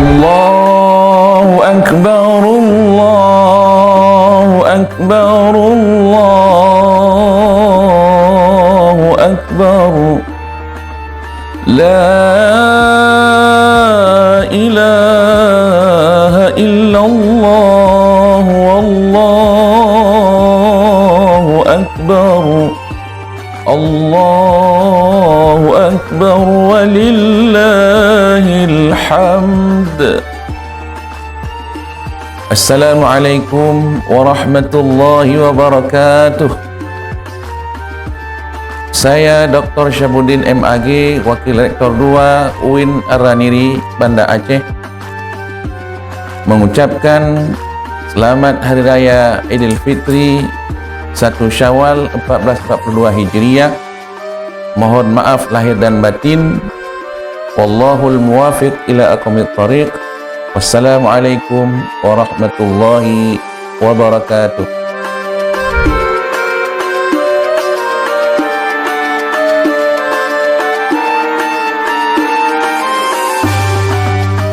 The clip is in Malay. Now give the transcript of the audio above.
Allahu Akbar, Allahu Akbar, Allahu Akbar. La ilaha illallah, wallahu akbar. Allahu akbar walillahil hamd. Assalamualaikum warahmatullahi wabarakatuh. Saya Dr. Syabuddin MAG, Wakil Rektor 2 UIN Ar-Raniri, Banda Aceh, mengucapkan selamat Hari Raya Idul Fitri 1 Syawal 1442 Hijriah. Mohon maaf lahir dan batin. Wallahul muwafiq ila aqwamit thariq. Wassalamualaikum warahmatullahi wabarakatuh.